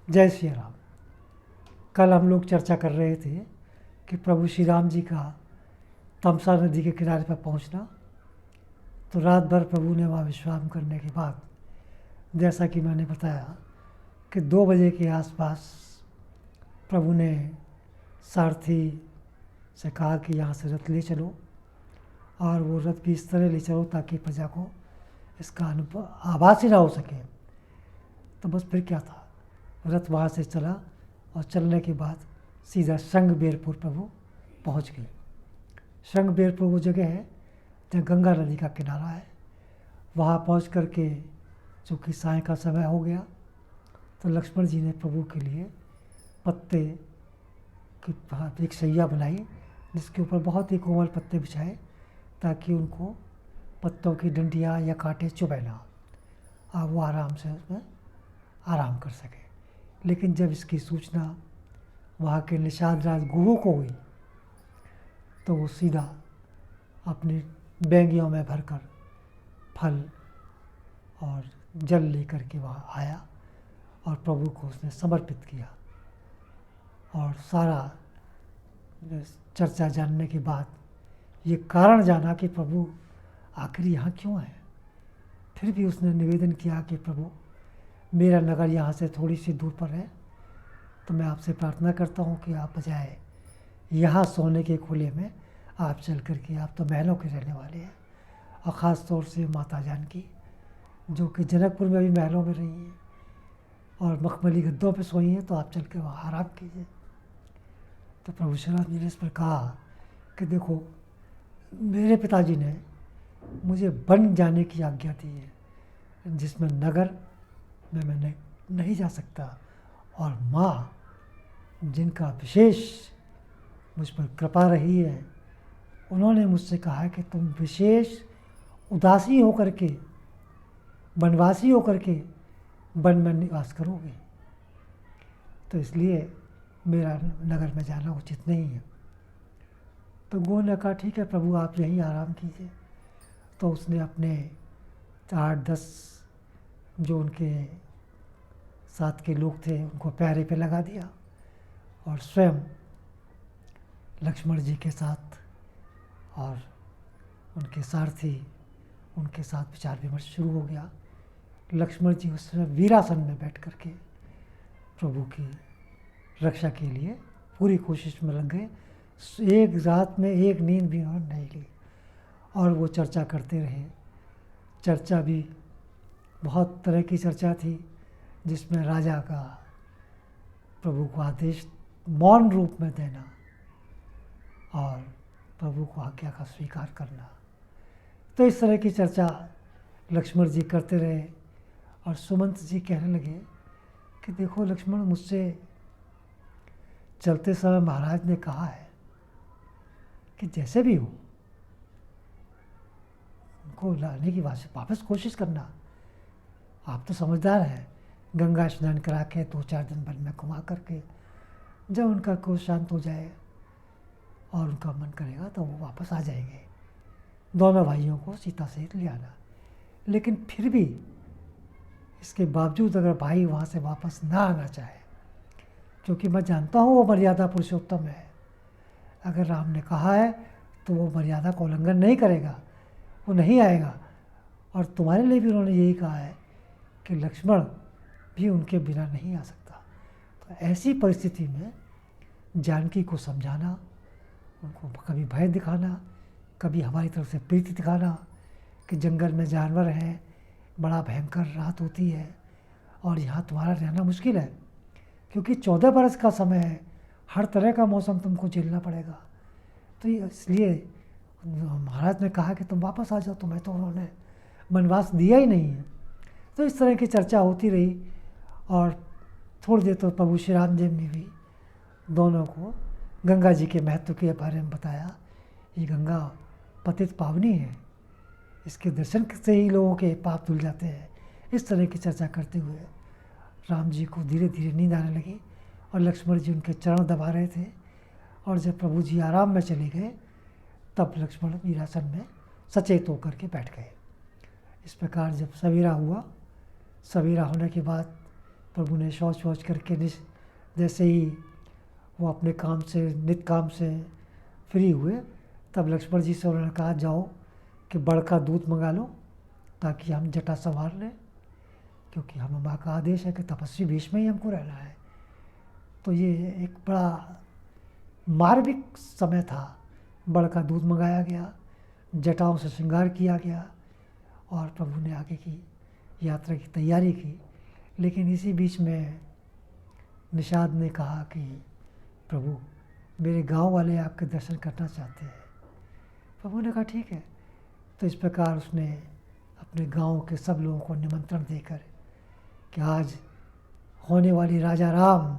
जय श्री राम। कल हम लोग चर्चा कर रहे थे कि प्रभु श्री राम जी का तमसा नदी के किनारे पर पहुंचना। तो रात भर प्रभु ने वहाँ विश्राम करने के बाद, जैसा कि मैंने बताया कि 2 बजे के आसपास प्रभु ने सारथी से कहा कि यहाँ से रथ ले चलो, और वो रथ भी इस तरह ले चलो ताकि प्रजा को इसका अनुभव आभास ही ना हो सके। तो बस फिर क्या था, रथ वहाँ से चला और चलने के बाद सीधा श्रृंगबेरपुर प्रभु पहुँच गए। श्रृंगबेरपुर वो जगह है जहाँ गंगा नदी का किनारा है। वहाँ पहुँच कर के चूँकि साय का समय हो गया, तो लक्ष्मण जी ने प्रभु के लिए पत्ते की एक शैया बनाई, जिसके ऊपर बहुत ही कोमल पत्ते बिछाए ताकि उनको पत्तों की डंडियाँ या कांटे चुभे ना, और वो आराम से उसमें आराम कर सके। लेकिन जब इसकी सूचना वहाँ के निषाद राज गुरु को हुई, तो वो सीधा अपनी बैंगियों में भरकर फल और जल लेकर के वहाँ आया और प्रभु को उसने समर्पित किया। और सारा चर्चा जानने के बाद ये कारण जाना कि प्रभु आखिर यहाँ क्यों है। फिर भी उसने निवेदन किया कि प्रभु, मेरा नगर यहाँ से थोड़ी सी दूर पर है, तो मैं आपसे प्रार्थना करता हूँ कि आप बजाय यहाँ सोने के खुले में आप चल कर के, आप तो महलों के रहने वाले हैं, और ख़ास तौर से माता जानकी जो कि जनकपुर में भी महलों में रही हैं और मखमली गद्दों पे सोई हैं, तो आप चल कर वहाँ आराम कीजिए। तो प्रभु श्री राम जी ने इस पर कहा कि देखो, मेरे पिताजी ने मुझे वन जाने की आज्ञा दी है, जिसमें नगर में मैं नहीं जा सकता, और माँ जिनका विशेष मुझ पर कृपा रही है, उन्होंने मुझसे कहा है कि तुम विशेष उदासी होकर के, वनवासी होकर के वन में निवास करोगे, तो इसलिए मेरा नगर में जाना उचित नहीं है। तो गो ने कहा ठीक है प्रभु, आप यहीं आराम कीजिए। तो उसने अपने 8-10 जो उनके साथ के लोग थे उनको पैरे पे लगा दिया, और स्वयं लक्ष्मण जी के साथ और उनके सारथी उनके साथ विचार विमर्श शुरू हो गया। लक्ष्मण जी उस समय वीरासन में बैठ कर के प्रभु की रक्षा के लिए पूरी कोशिश में लग गए। एक रात में एक नींद भी उन्होंने नहीं ली, और वो चर्चा करते रहे। चर्चा भी बहुत तरह की चर्चा थी, जिसमें राजा का प्रभु को आदेश मौन रूप में देना और प्रभु को आज्ञा का स्वीकार करना। तो इस तरह की चर्चा लक्ष्मण जी करते रहे, और सुमंत जी कहने लगे कि देखो लक्ष्मण, मुझसे चलते समय महाराज ने कहा है कि जैसे भी हो उनको लाने की वापस कोशिश करना। आप तो समझदार हैं, गंगा स्नान करा के 2-4 दिन वन में घुमा करके, जब उनका क्रोध शांत हो जाए और उनका मन करेगा तो वो वापस आ जाएंगे। दोनों भाइयों को सीता सहित ले आना। लेकिन फिर भी इसके बावजूद अगर भाई वहाँ से वापस ना आना चाहे, क्योंकि मैं जानता हूँ वो मर्यादा पुरुषोत्तम है, अगर राम ने कहा है तो वो मर्यादा का उल्लंघन नहीं करेगा, वो नहीं आएगा। और तुम्हारे लिए भी उन्होंने यही कहा है कि लक्ष्मण भी उनके बिना नहीं आ सकता। तो ऐसी परिस्थिति में जानकी को समझाना, उनको कभी भय दिखाना, कभी हमारी तरफ से प्रीति दिखाना कि जंगल में जानवर हैं, बड़ा भयंकर रात होती है और यहाँ तुम्हारा रहना मुश्किल है, क्योंकि 14 बरस का समय है, हर तरह का मौसम तुमको झेलना पड़ेगा। तो इसलिए महाराज ने कहा कि तुम वापस आ जाओ, तुम्हें तो उन्होंने वनवास दिया ही नहीं है। तो इस तरह की चर्चा होती रही, और थोड़ी देर तो प्रभु श्री राम जी ने भी दोनों को गंगा जी के महत्व के बारे में बताया। ये गंगा पतित पावनी है, इसके दर्शन से ही लोगों के पाप धुल जाते हैं। इस तरह की चर्चा करते हुए राम जी को धीरे धीरे नींद आने लगी, और लक्ष्मण जी उनके चरण दबा रहे थे। और जब प्रभु जी आराम में चले गए, तब लक्ष्मण वीरासन में सचेत होकर के बैठ गए। इस प्रकार जब सवेरा हुआ, सवेरा होने के बाद प्रभु ने शौच वौच करके जैसे ही वो अपने काम से नित काम से फ्री हुए, तब लक्ष्मण जी से उन्होंने कहा जाओ कि बड़का दूध मंगा लो ताकि हम जटा संवार लें, क्योंकि हम माँ का आदेश है कि तपस्वी भेष में ही हमको रहना है। तो ये एक बड़ा मार्मिक समय था। बड़का दूध मंगाया गया, जटाओं से श्रृंगार किया गया और प्रभु ने आगे की यात्रा की तैयारी की। लेकिन इसी बीच में निषाद ने कहा कि प्रभु मेरे गांव वाले आपके दर्शन करना चाहते हैं। प्रभु ने कहा ठीक है। तो इस प्रकार उसने अपने गांव के सब लोगों को निमंत्रण देकर कि आज होने वाली राजा राम,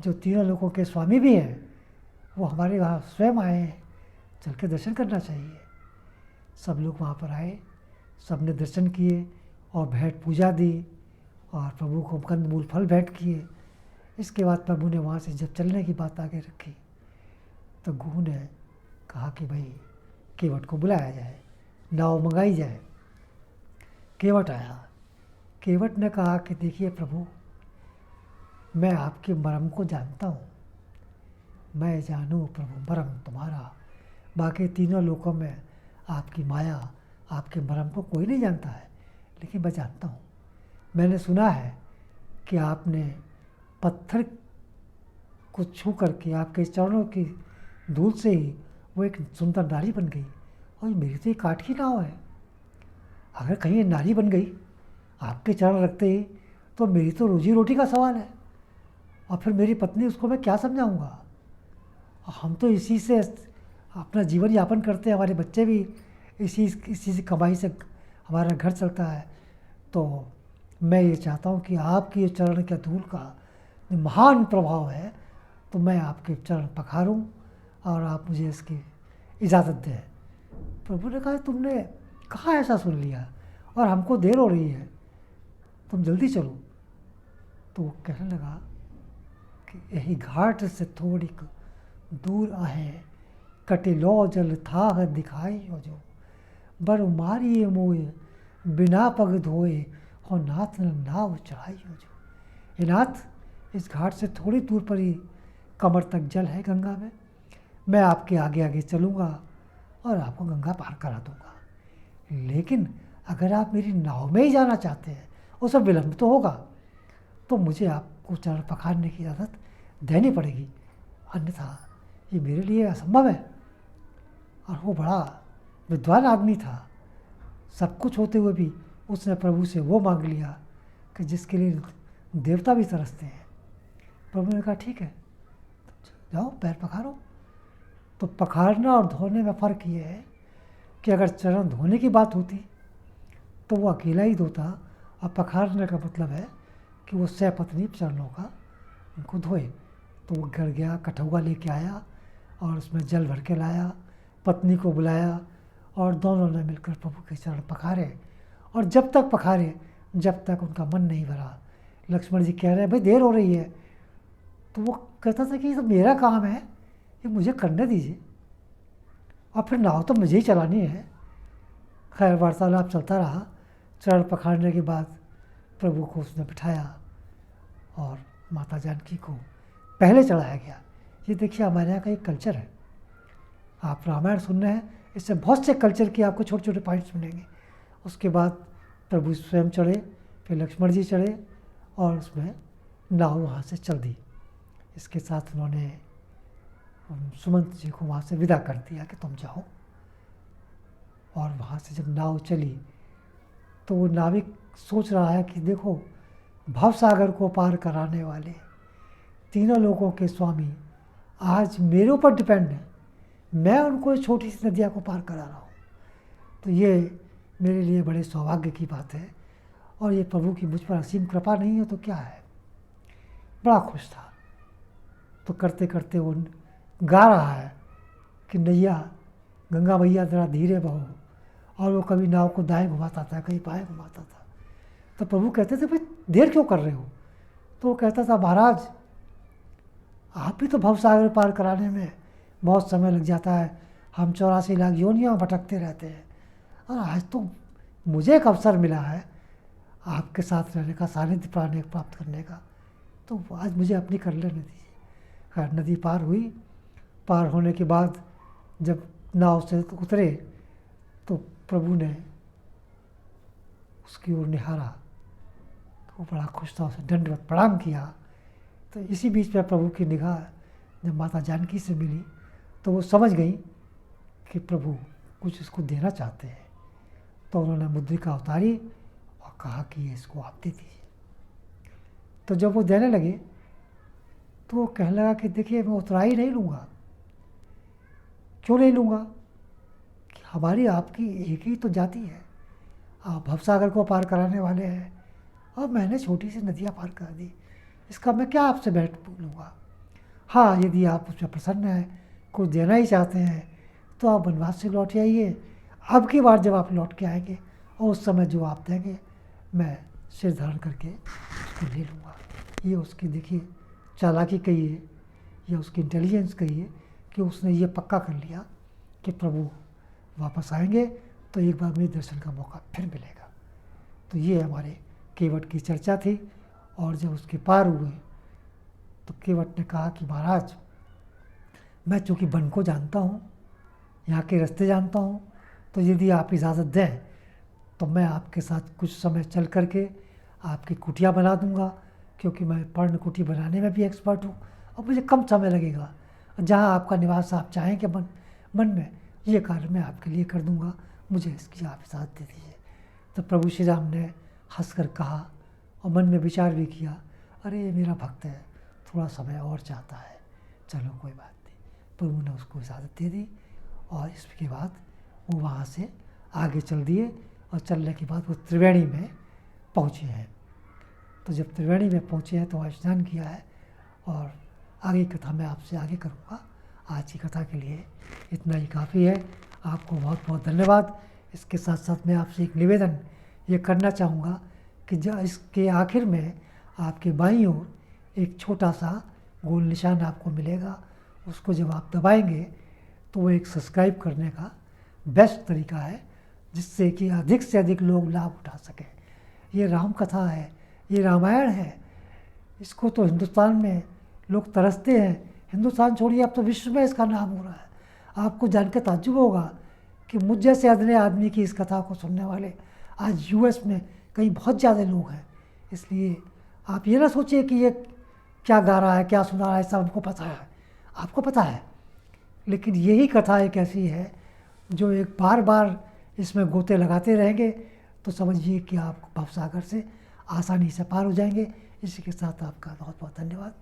जो तीनों लोगों के स्वामी भी हैं, वो हमारे वहाँ स्वयं आए हैं, चल के दर्शन करना चाहिए। सब लोग वहाँ पर आए, सब ने दर्शन किए और भेंट पूजा दी और प्रभु को कंद मूल फल भेंट किए। इसके बाद प्रभु ने वहाँ से जब चलने की बात आगे रखी तो गुरु ने कहा कि भाई केवट को बुलाया जाए, नाव मंगाई जाए। केवट आया। केवट ने कहा कि देखिए प्रभु, मैं आपके मर्म को जानता हूँ, मैं जानूँ प्रभु मर्म तुम्हारा, बाकी तीनों लोकों में आपकी माया, आपके मर्म को कोई नहीं जानता है, लेकिन मैं जानता हूँ। मैंने सुना है कि आपने पत्थर को छू करके आपके चरणों की धूल से ही वो एक सुंदर नारी बन गई। और मेरी तो ये काठ की नाव है, अगर कहीं ये नारी बन गई आपके चरण रखते ही, तो मेरी तो रोजी रोटी का सवाल है। और फिर मेरी पत्नी, उसको मैं क्या समझाऊंगा? हम तो इसी से अपना जीवन यापन करते हैं, हमारे बच्चे भी इसी से कमाई से हमारा घर चलता है। तो मैं ये चाहता हूँ कि आपकी चरण के धूल का महान प्रभाव है, तो मैं आपके चरण पखारूं और आप मुझे इसकी इजाज़त दें। प्रभु ने कहा तुमने कहाँ ऐसा सुन लिया, और हमको देर हो रही है, तुम जल्दी चलो। तो वो कहने लगा कि यही घाट से थोड़ी दूर आहे, कटिलो जल था दिखाई हो जो, बर मारी मोए बिना पग धोए, और नाथ ने नाव चढ़ाई हो जो। ये नाथ, इस घाट से थोड़ी दूर पर ही कमर तक जल है गंगा में, मैं आपके आगे आगे चलूँगा और आपको गंगा पार करा दूँगा। लेकिन अगर आप मेरी नाव में ही जाना चाहते हैं, उसमें विलम्ब तो होगा, तो मुझे आपको चरण पखारने की इजाज़त देनी पड़ेगी, अन्यथा ये मेरे लिए असंभव है। और वो बड़ा विद्वान आदमी था, सब कुछ होते हुए भी उसने प्रभु से वो मांग लिया कि जिसके लिए देवता भी तरसते हैं। प्रभु ने कहा ठीक है, जाओ पैर पखारो। तो पखारना और धोने में फ़र्क ये है कि अगर चरण धोने की बात होती तो वो अकेला ही धोता, और पखारने का मतलब है कि वो सहपत्नी चरणों का उनको धोए। तो वो घर गया, कठौआ लेके आया और उसमें जल भर के लाया, पत्नी को बुलाया और दोनों ने मिलकर प्रभु के चरण पखारे। और जब तक पखारे, जब तक उनका मन नहीं भरा। लक्ष्मण जी कह रहे हैं भाई देर हो रही है, तो वो कहता था कि ये तो मेरा काम है, ये मुझे करने दीजिए, और फिर नाव तो मुझे ही चलानी है। खैर वार्तालाप चलता रहा। चरण पखारने के बाद प्रभु को उसने बिठाया और माता जानकी को पहले चढ़ाया गया। ये देखिए हमारे यहाँ का एक कल्चर है, आप रामायण सुन रहे हैं, इससे बहुत से कल्चर के आपको छोटे छोटे पॉइंट्स मिलेंगे। उसके बाद प्रभु स्वयं चढ़े, फिर लक्ष्मण जी चढ़े और उसमें नाव वहाँ से चल दी। इसके साथ उन्होंने सुमंत जी को वहाँ से विदा कर दिया कि तुम जाओ। और वहाँ से जब नाव चली तो वो नाविक सोच रहा है कि देखो, भवसागर को पार कराने वाले तीनों लोगों के स्वामी आज मेरे ऊपर डिपेंड है, मैं उनको इस छोटी सी नदिया को पार करा रहा हूँ। तो ये मेरे लिए बड़े सौभाग्य की बात है, और ये प्रभु की मुझ पर असीम कृपा नहीं है तो क्या है। बड़ा खुश था। तो करते करते वो गा रहा है कि नैया गंगा मैया ज़रा धीरे बहो, और वो कभी नाव को दाएं घुमाता था, कहीं बाएं घुमाता था। तो प्रभु कहते थे भाई देर क्यों कर रहे हो? तो वो कहता था महाराज आप भी तो भवसागर पार कराने में बहुत समय लग जाता है, हम 84 लाख योनियों में भटकते रहते हैं, और आज तो मुझे एक अवसर मिला है, आपके साथ रहने का, सानिध्य पाने प्राप्त करने का, तो आज मुझे अपनी कर लेने दीजिए। खैर नदी पार हुई। पार होने के बाद जब नाव से उतरे तो प्रभु ने उसकी ओर निहारा, तो वो बड़ा खुश था, उसे दंडवत प्रणाम किया। तो इसी बीच में प्रभु की निगाह जब माता जानकी से मिली तो वो समझ गई कि प्रभु कुछ इसको देना चाहते हैं। तो उन्होंने मुद्रिका उतारी और कहा कि ये इसको आप दे दीजिए। तो जब वो देने लगे तो वो कहने लगा कि देखिए मैं उतराई नहीं लूँगा। क्यों नहीं लूँगा? कि हमारी आपकी एक ही तो जाति है, आप भवसागर को पार कराने वाले हैं और मैंने छोटी सी नदियाँ पार कर दी, इसका मैं क्या आपसे बैठ लूँगा। हाँ, यदि आप उस पर प्रसन्न हैं, कुछ देना ही चाहते हैं तो आप वनवास से लौट आइए। अब की बार जब आप लौट के आएंगे और उस समय जो आप देंगे मैं सिर धारण करके उसको ले लूँगा। ये उसकी देखिए चालाकी कही है, या उसकी इंटेलिजेंस कही है कि उसने ये पक्का कर लिया कि प्रभु वापस आएंगे तो एक बार मेरे दर्शन का मौका फिर मिलेगा। तो ये हमारे केवट की चर्चा थी। और जब उसके पार हुए तो केवट ने कहा कि महाराज, मैं चूँकि वन को जानता हूँ, यहाँ के रास्ते जानता हूँ, तो यदि आप इजाज़त दें तो मैं आपके साथ कुछ समय चल करके आपकी कुटिया बना दूँगा, क्योंकि मैं पर्ण कुटी बनाने में भी एक्सपर्ट हूँ और मुझे कम समय लगेगा। जहाँ आपका निवास आप चाहेंगे मन में, ये कार्य मैं आपके लिए कर दूँगा, मुझे इसकी आप इजाज़त दे दीजिए। तो प्रभु श्री राम ने हंसकर कहा और मन में विचार भी किया, अरे ये मेरा भक्त है, थोड़ा समय और चाहता है, चलो कोई बात नहीं। प्रभु ने उसको इजाज़त दे दी और इसके बाद वो वहाँ से आगे चल दिए और चलने के बाद वो त्रिवेणी में पहुँचे हैं। तो जब त्रिवेणी में पहुँचे हैं तो वहाँ स्नान किया है और आगे की कथा मैं आपसे आगे करूँगा। आज की कथा के लिए इतना ही काफ़ी है। आपको बहुत बहुत धन्यवाद। इसके साथ साथ मैं आपसे एक निवेदन ये करना चाहूँगा कि जो इसके आखिर में आपके बाईं ओर एक छोटा सा गोल निशान आपको मिलेगा, उसको जब आप दबाएंगे तो वो एक सब्सक्राइब करने का बेस्ट तरीका है, जिससे कि अधिक से अधिक लोग लाभ उठा सकें। ये राम कथा है, ये रामायण है, इसको तो हिंदुस्तान में लोग तरसते हैं। हिंदुस्तान छोड़िए, अब तो विश्व में इसका नाम हो रहा है। आपको जानकर ताज्जुब होगा कि मुझ जैसे अदने आदमी की इस कथा को सुनने वाले आज यूएस में कहीं बहुत ज़्यादा लोग हैं। इसलिए आप ये ना सोचिए कि ये क्या गा रहा है, क्या सुना रहा है, ऐसा उनको पता है, आपको पता है। लेकिन यही कथा एक ऐसी है जो एक बार बार इसमें गोते लगाते रहेंगे तो समझिए कि आप भवसागर से आसानी से पार हो जाएंगे। इसी के साथ आपका बहुत बहुत धन्यवाद।